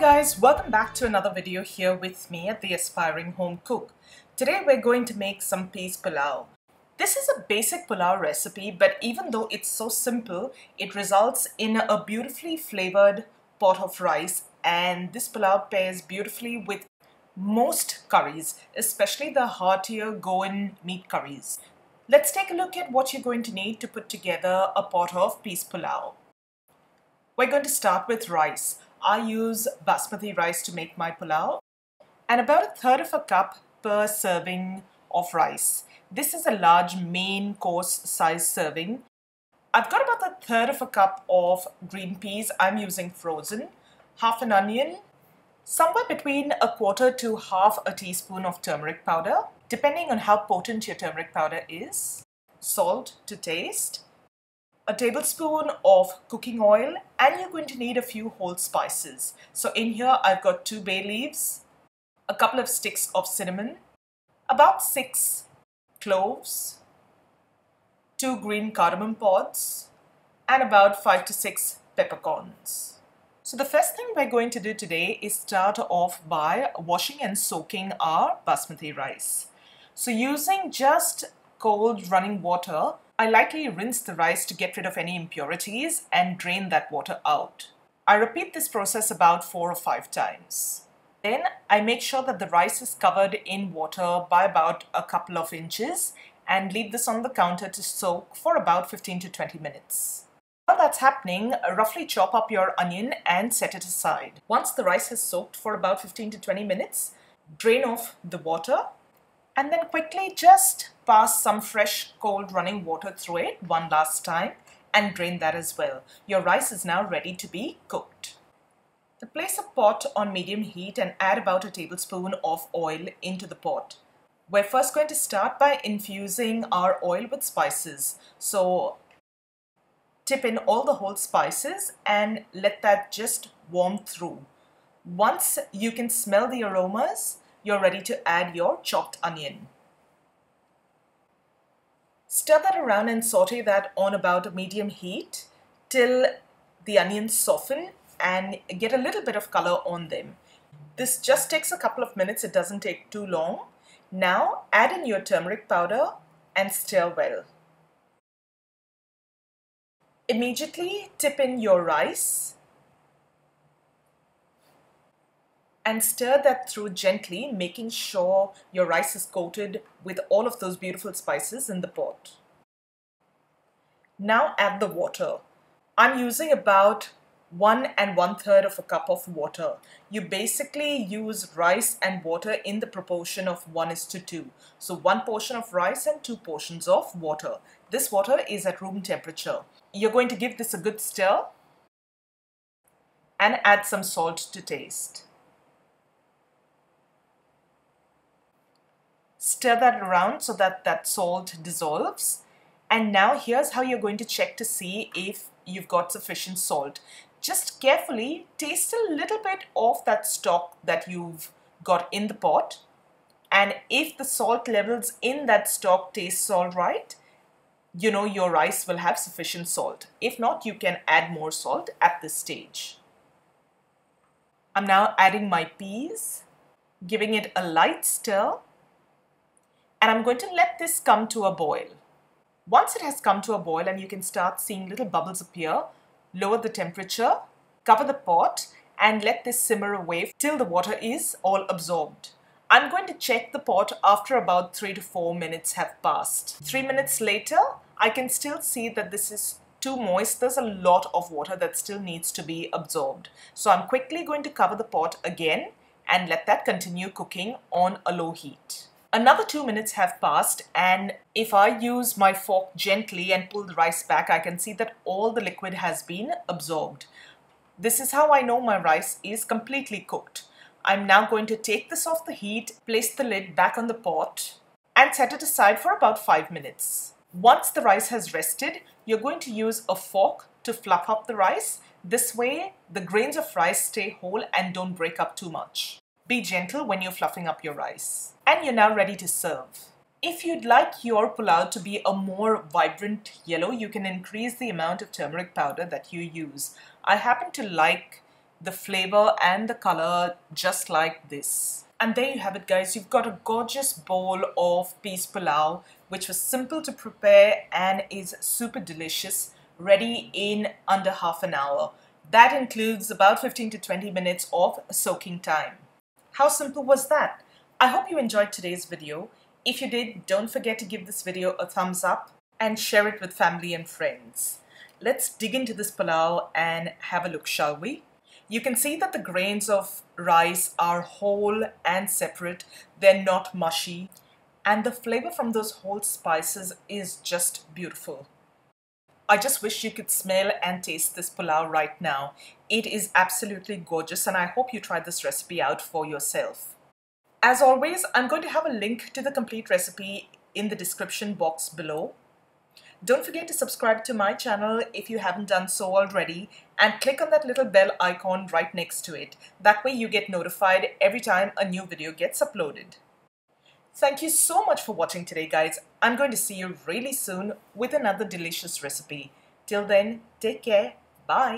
guys, welcome back to another video here with me at the Aspiring Home Cook. Today we're going to make some peas pulao. This is a basic pulao recipe, but even though it's so simple, it results in a beautifully flavored pot of rice, and this pulao pairs beautifully with most curries, especially the heartier Goan meat curries. Let's take a look at what you're going to need to put together a pot of peas pulao. We're going to start with rice. I use basmati rice to make my pulao, and about 1/3 of a cup per serving of rice. This is a large main course size serving. I've got about 1/3 of a cup of green peas. I'm using frozen, half an onion, somewhere between 1/4 to half a teaspoon of turmeric powder, depending on how potent your turmeric powder is, salt to taste, a tablespoon of cooking oil, and you're going to need a few whole spices. So in here I've got 2 bay leaves, a couple of sticks of cinnamon, about 6 cloves, 2 green cardamom pods, and about 5 to 6 peppercorns. So the first thing we're going to do today is start off by washing and soaking our basmati rice. So using just cold running water, I lightly rinse the rice to get rid of any impurities and drain that water out. I repeat this process about 4 or 5 times. Then I make sure that the rice is covered in water by about a couple of inches and leave this on the counter to soak for about 15 to 20 minutes. While that's happening, roughly chop up your onion and set it aside. Once the rice has soaked for about 15 to 20 minutes, drain off the water, and then quickly just pass some fresh cold running water through it one last time and drain that as well. Your rice is now ready to be cooked. So place a pot on medium heat and add about a tablespoon of oil into the pot. We're first going to start by infusing our oil with spices. So tip in all the whole spices and let that just warm through. Once you can smell the aromas, you're ready to add your chopped onion. Stir that around and saute that on about a medium heat till the onions soften and get a little bit of color on them. This just takes a couple of minutes, it doesn't take too long. Now add in your turmeric powder and stir well. Immediately tip in your rice and stir that through gently, making sure your rice is coated with all of those beautiful spices in the pot. Now add the water. I'm using about 1 1/3 of a cup of water. You basically use rice and water in the proportion of 1:2. So 1 portion of rice and 2 portions of water. This water is at room temperature. You're going to give this a good stir and add some salt to taste. Stir that around so that that salt dissolves. And now here's how you're going to check to see if you've got sufficient salt. Just carefully taste a little bit of that stock that you've got in the pot. And if the salt levels in that stock tastes all right, you know your rice will have sufficient salt. If not, you can add more salt at this stage. I'm now adding my peas, giving it a light stir. And I'm going to let this come to a boil. Once it has come to a boil and you can start seeing little bubbles appear, lower the temperature, cover the pot, and let this simmer away till the water is all absorbed. I'm going to check the pot after about 3 to 4 minutes have passed. 3 minutes later, I can still see that this is too moist. There's a lot of water that still needs to be absorbed. So I'm quickly going to cover the pot again and let that continue cooking on a low heat. Another 2 minutes have passed, and if I use my fork gently and pull the rice back, I can see that all the liquid has been absorbed. This is how I know my rice is completely cooked. I'm now going to take this off the heat, place the lid back on the pot, and set it aside for about 5 minutes. Once the rice has rested, you're going to use a fork to fluff up the rice. This way, the grains of rice stay whole and don't break up too much. Be gentle when you're fluffing up your rice. And you're now ready to serve. If you'd like your pulao to be a more vibrant yellow, you can increase the amount of turmeric powder that you use. I happen to like the flavor and the color just like this. And there you have it, guys. You've got a gorgeous bowl of peas pulao, which was simple to prepare and is super delicious, ready in under half an hour. That includes about 15 to 20 minutes of soaking time. How simple was that? I hope you enjoyed today's video. If you did, don't forget to give this video a thumbs up and share it with family and friends. Let's dig into this pulao and have a look, shall we? You can see that the grains of rice are whole and separate. They're not mushy. And the flavor from those whole spices is just beautiful. I just wish you could smell and taste this pulao right now. It is absolutely gorgeous, and I hope you try this recipe out for yourself. As always, I'm going to have a link to the complete recipe in the description box below. Don't forget to subscribe to my channel if you haven't done so already, and click on that little bell icon right next to it. That way you get notified every time a new video gets uploaded. Thank you so much for watching today, guys. I'm going to see you really soon with another delicious recipe. Till then, take care. Bye.